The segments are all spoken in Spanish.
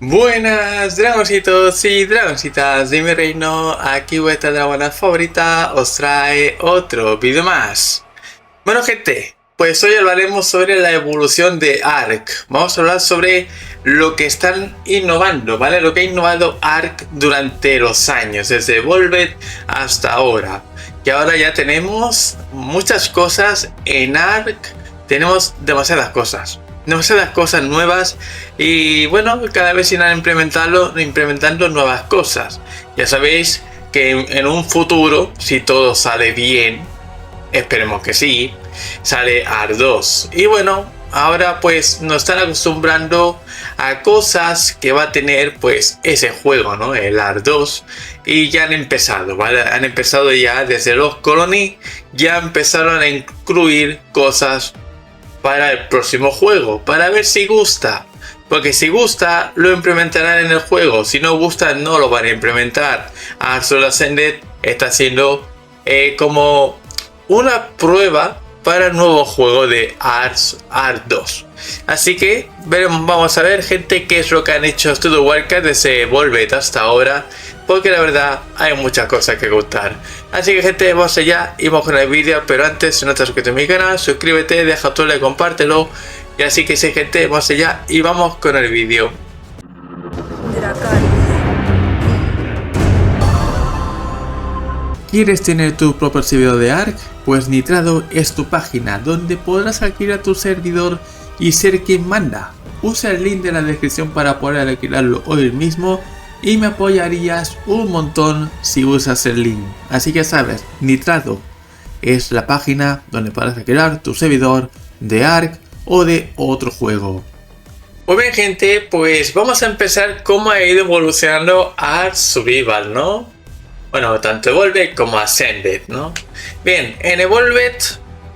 Buenas dragoncitos y dragoncitas de mi reino, aquí vuestra dragona favorita os trae otro vídeo más. Bueno gente, pues hoy hablaremos sobre la evolución de Ark. Vamos a hablar sobre lo que están innovando, ¿vale? Lo que ha innovado Ark durante los años, desde Evolved hasta ahora. Que ahora ya tenemos muchas cosas en Ark, tenemos demasiadas cosas nuevas y bueno, cada vez irán implementando nuevas cosas. Ya sabéis que en un futuro, si todo sale bien, esperemos que sí, sale Ark 2. Y bueno, ahora pues nos están acostumbrando a cosas que va a tener pues ese juego, ¿no? El Ark 2. Y ya han empezado, ¿vale? Han empezado ya desde los Colony, ya empezaron a incluir cosas para el próximo juego, para ver si gusta, porque si gusta lo implementarán en el juego, si no gusta no lo van a implementar. Ark Soul Ascended está haciendo como una prueba para el nuevo juego de Ark 2, así que vamos a ver gente qué es lo que han hecho Studio Wildcard desde Evolved hasta ahora, porque la verdad hay muchas cosas que gustar. Así que gente, vamos allá y vamos con el vídeo, pero antes si no te has suscrito a mi canal, suscríbete, deja tu like, compártelo. Y así que sí gente, vamos allá y vamos con el vídeo. ¿Quieres tener tu propio servidor de Ark? Pues Nitrado es tu página donde podrás alquilar tu servidor y ser quien manda. Usa el link de la descripción para poder alquilarlo hoy mismo y me apoyarías un montón si usas el link. Así que sabes, Nitrado es la página donde podrás alquilar tu servidor de Ark o de otro juego. Pues bien gente, pues vamos a empezar cómo ha ido evolucionando Ark Survival, ¿no? Bueno, tanto Evolved como Ascended, ¿no? Bien, en Evolved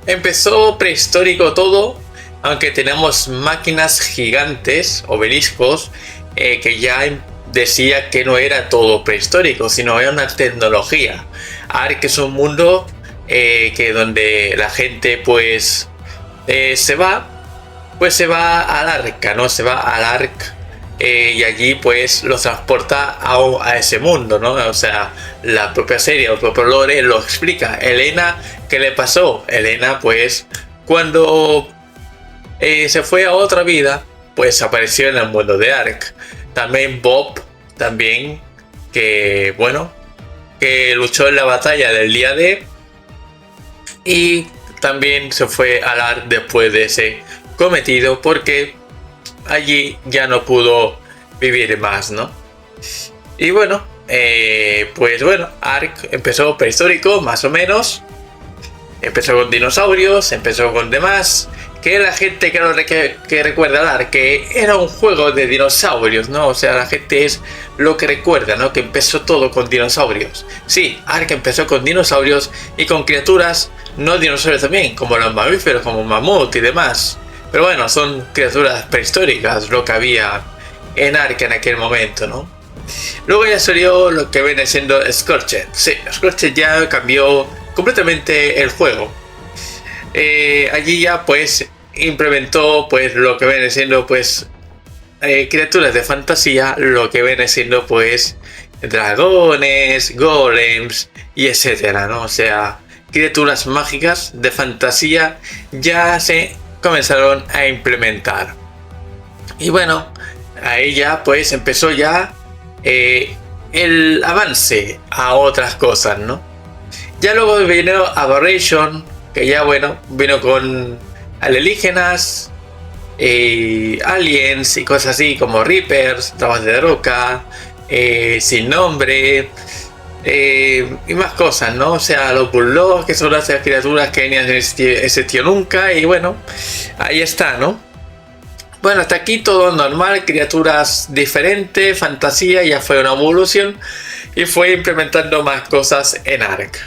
empezó prehistórico todo, aunque tenemos máquinas gigantes, obeliscos, que ya decía que no era todo prehistórico, sino era una tecnología. Ark es un mundo que donde la gente pues se va al Arca, ¿no? Se va al Ark. Y allí pues lo transporta a ese mundo, ¿no? O sea, la propia serie, el propio lore lo explica. Elena, ¿qué le pasó? Elena pues cuando se fue a otra vida, pues apareció en el mundo de Ark. También Bob, que bueno, que luchó en la batalla del día D y también se fue al Ark después de ese cometido porque allí ya no pudo vivir más, ¿no? Y bueno, pues bueno, Ark empezó prehistórico, más o menos. Empezó con dinosaurios, empezó con demás. Que la gente que recuerda al Ark, que era un juego de dinosaurios, ¿no? O sea, la gente es lo que recuerda, ¿no? Que empezó todo con dinosaurios. Sí, Ark empezó con dinosaurios y con criaturas no dinosaurios también, como los mamíferos, como mamut y demás. Pero bueno, son criaturas prehistóricas lo que había en Ark en aquel momento, ¿no? Luego ya salió lo que viene siendo Scorched. Sí, Scorched ya cambió completamente el juego. Allí ya pues implementó pues lo que viene siendo pues criaturas de fantasía, lo que viene siendo pues dragones, golems y etcétera, ¿no? O sea, criaturas mágicas de fantasía ya se comenzaron a implementar. Y bueno, ahí ya pues empezó ya el avance a otras cosas, ¿no? Ya luego vino Aberration, que ya bueno, vino con alienígenas, aliens y cosas así como Reapers, Tabas de roca, sin nombre, y más cosas, ¿no? O sea, los Bulldogs, que son las criaturas que ni han existido nunca, y bueno, ahí está, ¿no? Bueno, hasta aquí todo normal, criaturas diferentes, fantasía, ya fue una evolución, y fue implementando más cosas en Ark.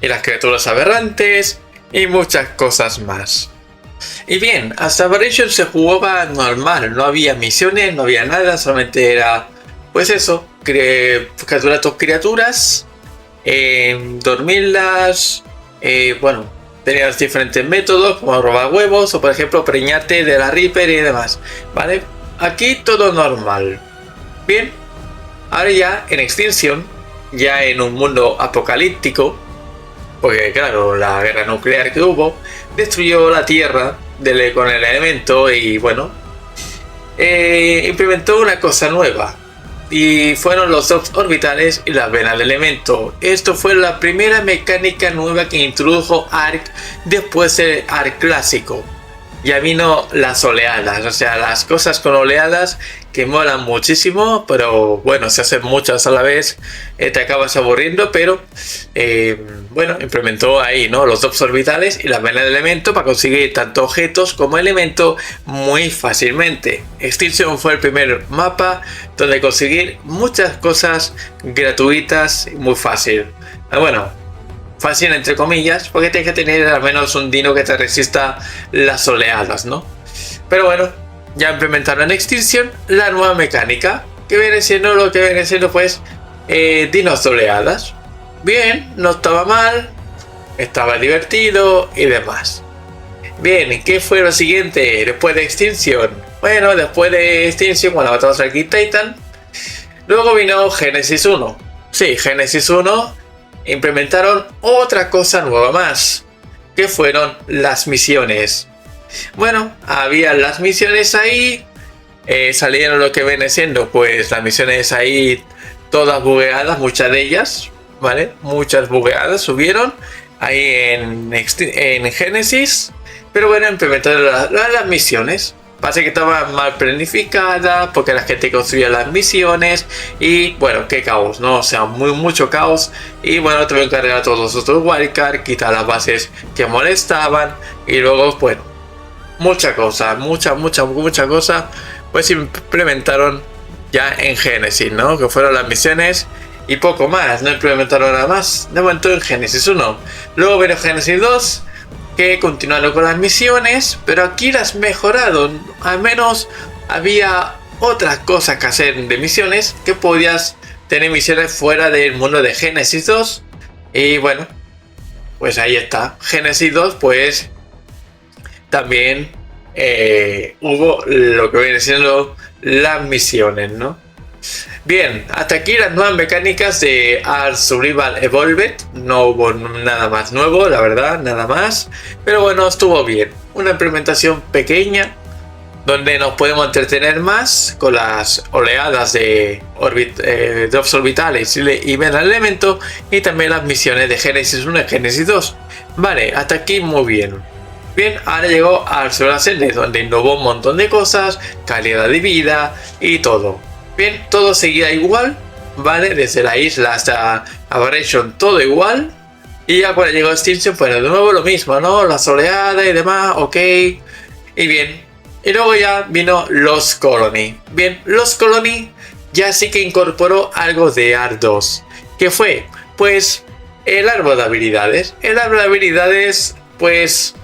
Y las criaturas aberrantes, y muchas cosas más. Y bien, hasta Aberration se jugaba normal, no había misiones, no había nada, solamente era pues eso, capturar tus criaturas, dormirlas, bueno, tenías diferentes métodos como robar huevos o por ejemplo preñarte de la Reaper y demás, ¿vale? Aquí todo normal. Bien, ahora ya en Extinction, ya en un mundo apocalíptico, porque claro, la guerra nuclear que hubo destruyó la Tierra con el elemento y bueno, implementó una cosa nueva. Y fueron los drops orbitales y las venas de elemento. Esto fue la primera mecánica nueva que introdujo Ark después del Ark clásico. Ya vino las oleadas, o sea, las cosas con oleadas que molan muchísimo, pero bueno, si haces muchas a la vez te acabas aburriendo, pero bueno, implementó ahí, ¿no? Los drops orbitales y las venas de elemento para conseguir tanto objetos como elemento muy fácilmente. Extinction fue el primer mapa donde conseguir muchas cosas gratuitas muy fácil. Bueno, fácil entre comillas, porque tienes que tener al menos un dino que te resista las oleadas, ¿no? Pero bueno, ya implementaron en Extinction la nueva mecánica, que viene siendo lo que viene siendo pues dinos de oleadas. Bien, no estaba mal, estaba divertido y demás. Bien, ¿qué fue lo siguiente después de Extinction? Bueno, después de Extinction, cuando matamos al King Titan, luego vino Genesis 1. Sí, Genesis 1 implementaron otra cosa nueva más, que fueron las misiones. Bueno, había las misiones ahí, salieron lo que viene siendo pues las misiones ahí todas bugueadas, muchas de ellas, ¿vale? Muchas bugueadas subieron ahí en Genesis, pero bueno, implementaron las misiones. Pasa que estaba mal planificada porque la gente construía las misiones y bueno, qué caos, ¿no? O sea, mucho caos y bueno, tuvieron que cargar todos los otros wildcards, quitar las bases que molestaban y luego, bueno, mucha cosa, mucha cosa, pues implementaron ya en Genesis, ¿no? Que fueron las misiones y poco más, no implementaron nada más, de momento en Genesis 1. Luego vino Genesis 2, que continuaron con las misiones, pero aquí las mejoraron. Al menos había otras cosas que hacer de misiones, que podías tener misiones fuera del mundo de Genesis 2. Y bueno, pues ahí está. Genesis 2 pues también hubo lo que viene siendo las misiones, ¿no? Bien, hasta aquí las nuevas mecánicas de Ark Survival Evolved. No hubo nada más nuevo, la verdad, nada más. Pero bueno, estuvo bien. Una implementación pequeña donde nos podemos entretener más con las oleadas de drops orbitales y venas de elemento y también las misiones de Genesis 1 y Genesis 2. Vale, hasta aquí muy bien. Bien, ahora llegó Ark Survival Ascended, donde innovó un montón de cosas, calidad de vida y todo. Bien, todo seguía igual, ¿vale? Desde la isla hasta Aberration, todo igual. Y ya cuando llegó Extinction, pues de nuevo lo mismo, ¿no? La oleadas y demás, ok. Y bien. Y luego ya vino Lost Colony. Bien, Lost Colony ya sí que incorporó algo de Ark 2. ¿Qué fue? Pues el árbol de habilidades. El árbol de habilidades, pues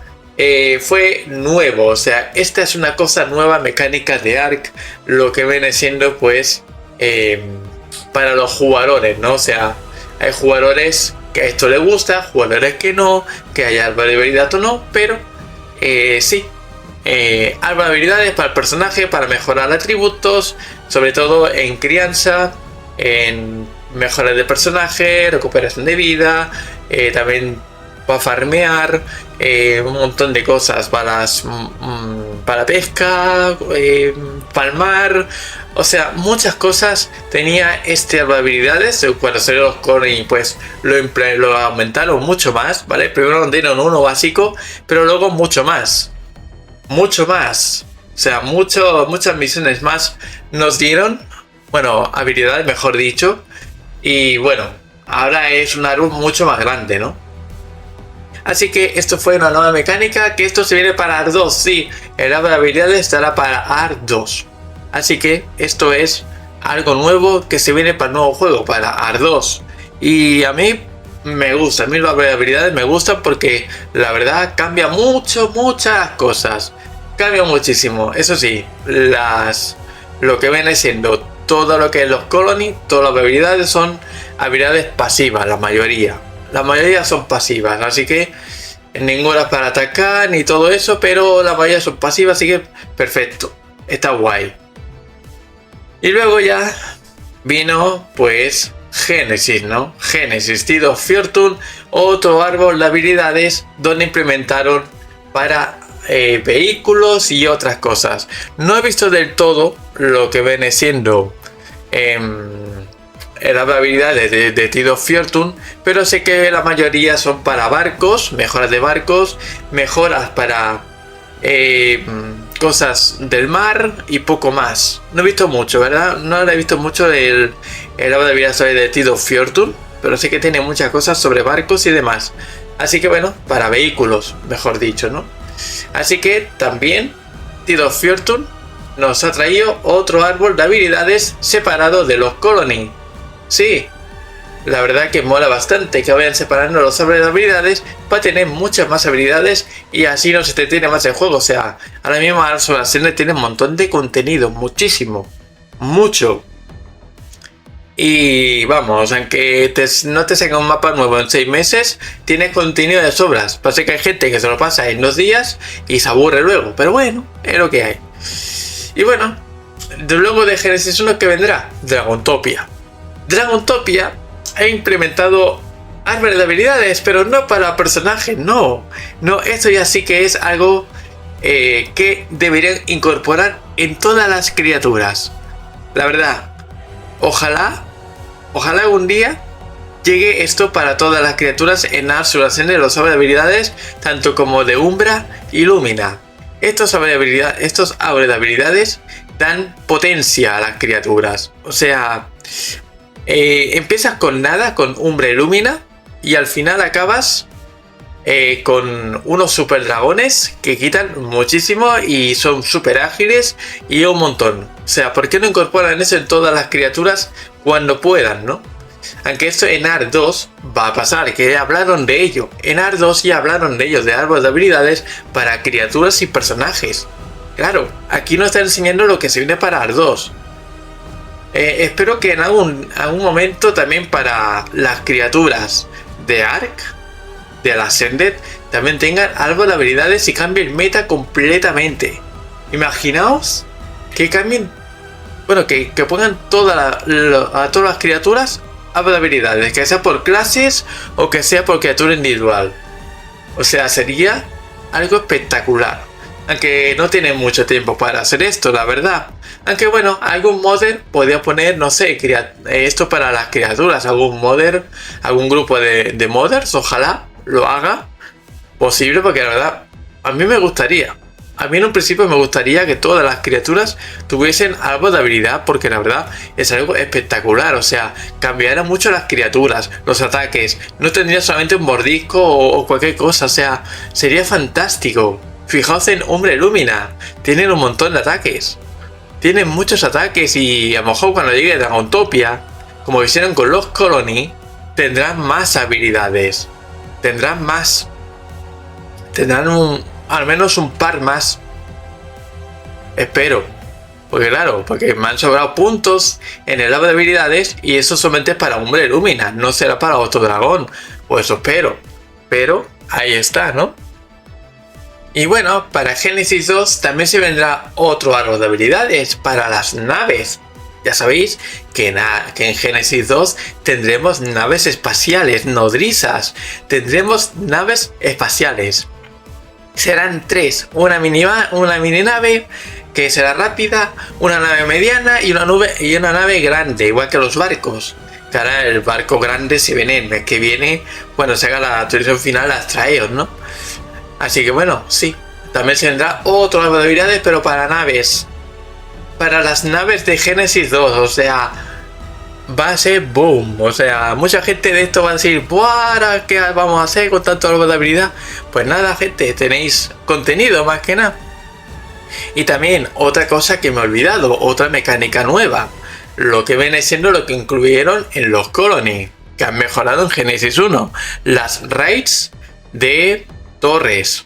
fue nuevo, o sea, esta es una cosa nueva mecánica de Ark, lo que viene siendo pues para los jugadores, ¿no? O sea, hay jugadores que a esto les gusta, jugadores que no, que haya árbol de habilidad o no, pero sí, árbol de habilidades para el personaje, para mejorar atributos, sobre todo en crianza, en mejoras de personaje, recuperación de vida, también para farmear, un montón de cosas para pesca, palmar, o sea, muchas cosas tenía este árbol de habilidades. Cuando salió los Colony pues lo aumentaron mucho más, ¿vale? Primero nos dieron uno básico, pero luego mucho más, o sea, muchas misiones más nos dieron, bueno, habilidades mejor dicho, y bueno, ahora es un árbol mucho más grande, ¿no? Así que esto fue una nueva mecánica, que esto se viene para Ark 2, sí, el árbol de habilidades estará para Ark 2. Así que esto es algo nuevo que se viene para el nuevo juego, para Ark 2. Y a mí me gusta, a mí las habilidades me gustan porque la verdad cambia muchas cosas. Cambia muchísimo, eso sí, lo que viene siendo todo lo que es los Colony, todas las habilidades son habilidades pasivas, la mayoría. La mayoría son pasivas, así que ninguna es para atacar ni todo eso, pero la mayoría son pasivas, así que perfecto, está guay. Y luego ya vino pues Genesis, ¿no? Genesis, Tide of Fortune, otro árbol de habilidades donde implementaron para vehículos y otras cosas. No he visto del todo lo que viene siendo el árbol de habilidades de Tide of Fortune, pero sé que la mayoría son para barcos, mejoras de barcos, mejoras para cosas del mar y poco más. No he visto mucho, ¿verdad? No he visto mucho el árbol de habilidades de Tide of Fortune, pero sé que tiene muchas cosas sobre barcos y demás. Así que bueno, para vehículos, mejor dicho, ¿no? Así que también Tide of Fortune nos ha traído otro árbol de habilidades separado de los Colony. Sí, la verdad que mola bastante que vayan separando los árboles de habilidades para tener muchas más habilidades y así no se te tiene más el juego. O sea, ahora mismo Arsenal Ascended tiene un montón de contenido, muchísimo, mucho. Y vamos, aunque no te saca un mapa nuevo en 6 meses, tienes contenido de sobras. Pasa que hay gente que se lo pasa en 2 días y se aburre luego, pero bueno, es lo que hay. Y bueno, luego de Genesis 1 que vendrá Dragontopia. Dragontopia ha implementado árboles de habilidades, pero no para personajes, no, esto ya sí que es algo que deberían incorporar en todas las criaturas. La verdad, ojalá algún día llegue esto para todas las criaturas en Arsenal Ascended, los árboles de habilidades, tanto como de Umbra y Lumina. Estos árboles de habilidades dan potencia a las criaturas. O sea, empiezas con nada, con Umbra y Lumina, y al final acabas con unos super dragones que quitan muchísimo y son super ágiles y un montón. O sea, ¿por qué no incorporan eso en todas las criaturas cuando puedan, no? Aunque esto en ARK 2 va a pasar, que ya hablaron de ello. En ARK 2 ya hablaron de ellos, de árboles de habilidades para criaturas y personajes. Claro, aquí nos está enseñando lo que se viene para ARK 2. Espero que en algún momento también para las criaturas de ARK, de la Ascended, también tengan algo de habilidades y cambien el meta completamente. Imaginaos que cambien, bueno, que pongan a todas las criaturas algo de habilidades, que sea por clases o que sea por criatura individual. O sea, sería algo espectacular. Aunque no tiene mucho tiempo para hacer esto, la verdad. Aunque bueno, algún modder podría poner, no sé, esto para las criaturas. Algún modder, algún grupo de modders, ojalá lo haga posible, porque la verdad, a mí me gustaría. A mí en un principio me gustaría que todas las criaturas tuviesen algo de habilidad, porque la verdad es algo espectacular. O sea, cambiaría mucho las criaturas, los ataques. No tendría solamente un mordisco o cualquier cosa. O sea, sería fantástico. Fijaos en Umbra y Lumina. Tienen un montón de ataques. Tienen muchos ataques y a lo mejor cuando llegue Dragontopia, como hicieron con los Colony, tendrán más habilidades. Tendrán más. Tendrán al menos un par más. Espero. Porque claro, porque me han sobrado puntos en el árbol de habilidades y eso solamente es para Umbra y Lumina. No será para otro dragón. Pues eso espero. Pero ahí está, ¿no? Y bueno, para Genesis 2 también se vendrá otro árbol de habilidades para las naves. Ya sabéis que en Genesis 2 tendremos naves espaciales, nodrizas. Tendremos naves espaciales. Serán 3. Una mini nave que será rápida, una nave mediana y una nave grande, igual que los barcos. Que ahora el barco grande se viene el mes que viene, cuando se haga la actualización final, las Traeos, ¿no? Así que bueno, sí, también se vendrá otro árbol de habilidades, pero para naves. Para las naves de Genesis 2, o sea, va a ser boom. O sea, mucha gente de esto va a decir, ¡buah! ¿Qué vamos a hacer con tanto árbol de habilidad? Pues nada, gente, tenéis contenido más que nada. Y también otra cosa que me he olvidado, otra mecánica nueva. Lo que viene siendo lo que incluyeron en los Colony, que han mejorado en Genesis 1. Las raids de torres,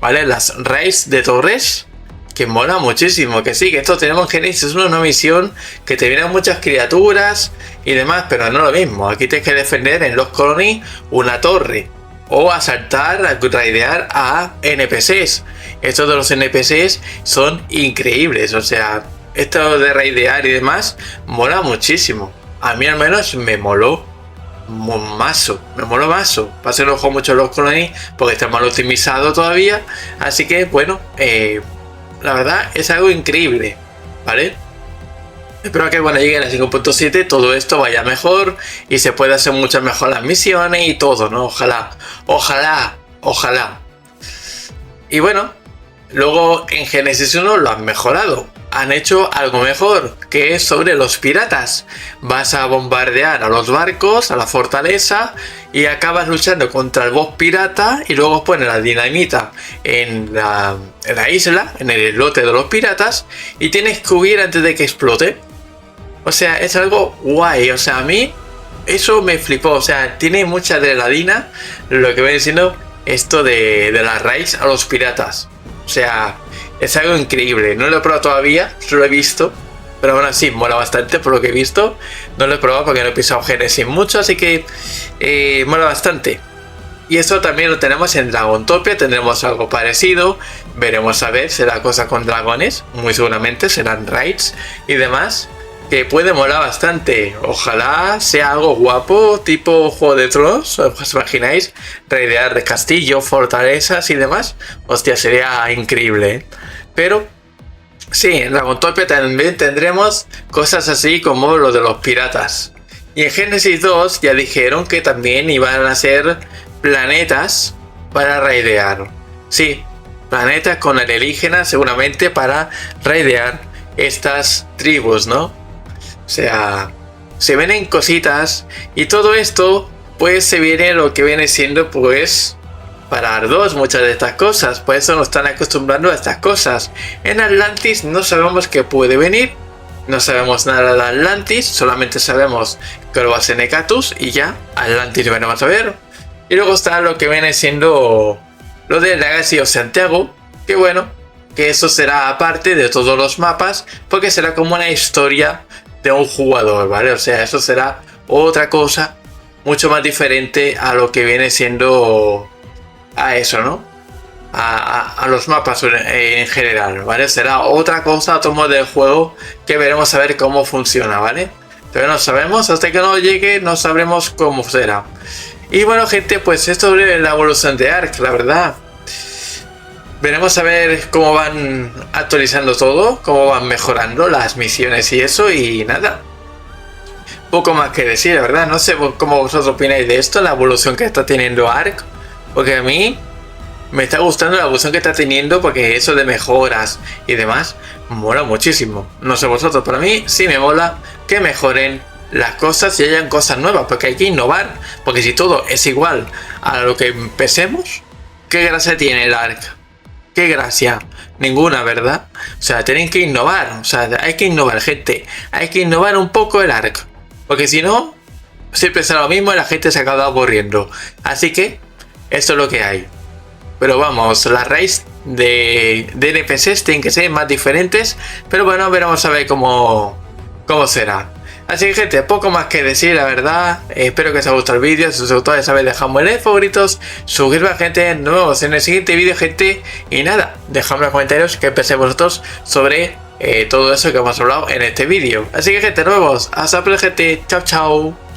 ¿vale? Las raids de torres, que mola muchísimo, que sí, que esto tenemos en Genesis 1, una misión que te vienen muchas criaturas y demás, pero no lo mismo. Aquí tienes que defender en los Colony una torre, o asaltar, raidear a NPCs. Estos de los NPCs son increíbles, o sea, esto de raidear y demás mola muchísimo. A mí al menos me moló mazo, me moló mazo. Pasé no juego mucho los Colony porque está mal optimizado todavía, así que bueno, la verdad es algo increíble, ¿vale? Espero que cuando llegue a la 5.7 todo esto vaya mejor y se pueda hacer muchas mejor las misiones y todo, ¿no? Ojalá, ojalá, ojalá. Y bueno, luego en Genesis 1 lo han mejorado. Han hecho algo mejor, que es sobre los piratas. Vas a bombardear a los barcos, a la fortaleza, y acabas luchando contra el boss pirata y luego pones la dinamita en la isla, en el islote de los piratas, y tienes que huir antes de que explote. O sea, es algo guay. O sea, a mí eso me flipó. O sea, tiene mucha adrenalina lo que viene siendo esto de las raids a los piratas. O sea, es algo increíble. No lo he probado todavía, solo he visto. Pero bueno, sí, mola bastante por lo que he visto. No lo he probado porque no he pisado Genesis mucho, así que mola bastante. Y eso también lo tenemos en Dragontopia, tendremos algo parecido. Veremos a ver, será cosa con dragones. Muy seguramente serán raids y demás. Que puede molar bastante. Ojalá sea algo guapo, tipo Juego de Tronos. ¿Os imagináis? Raidear de castillo, fortalezas y demás. Hostia, sería increíble, ¿eh? Pero sí, en Dragontopia también tendremos cosas así como lo de los piratas. Y en Genesis 2 ya dijeron que también iban a ser planetas para raidear. Sí, planetas con alienígenas seguramente para raidear estas tribus, ¿no? O sea, se vienen cositas y todo esto pues se viene lo que viene siendo pues para Ardos muchas de estas cosas. Por eso nos están acostumbrando a estas cosas. En Atlantis no sabemos qué puede venir. No sabemos nada de Atlantis. Solamente sabemos que lo va a ser Nekatus y ya. Atlantis veremos a ver. Y luego está lo que viene siendo lo de Legacy of Santiago. Que bueno, que eso será aparte de todos los mapas. Porque será como una historia de un jugador, ¿vale? O sea, eso será otra cosa mucho más diferente a lo que viene siendo a eso, ¿no? A los mapas en general, ¿vale? Será otra cosa, otro modo de juego que veremos a ver cómo funciona, ¿vale? Pero no sabemos, hasta que no llegue no sabremos cómo será. Y bueno, gente, pues esto es la evolución de Ark, la verdad. Veremos a ver cómo van actualizando todo, cómo van mejorando las misiones y eso, y nada. Poco más que decir, la verdad. No sé cómo vosotros opináis de esto, la evolución que está teniendo Ark. Porque a mí me está gustando la evolución que está teniendo, porque eso de mejoras y demás mola muchísimo. No sé vosotros, para mí sí me mola que mejoren las cosas y hayan cosas nuevas, porque hay que innovar. Porque si todo es igual a lo que empecemos, ¿qué gracia tiene el Ark? ¿Qué gracia? Ninguna, ¿verdad? O sea, tienen que innovar. O sea, hay que innovar, gente. Hay que innovar un poco el Ark. Porque si no, siempre será lo mismo y la gente se acaba aburriendo. Así que, esto es lo que hay. Pero vamos, las raids de NPCs tienen que ser más diferentes. Pero bueno, veremos a ver cómo será. Así que gente, poco más que decir, la verdad. Espero que os haya gustado el vídeo. Si os gustó, ya sabéis, dejadme en favoritos. Suscribidme, gente. Nos vemos en el siguiente vídeo, gente. Y nada, dejadme en los comentarios qué pensáis vosotros sobre todo eso que hemos hablado en este vídeo. Así que gente, nos vemos. Hasta pronto, gente. Chao, chao.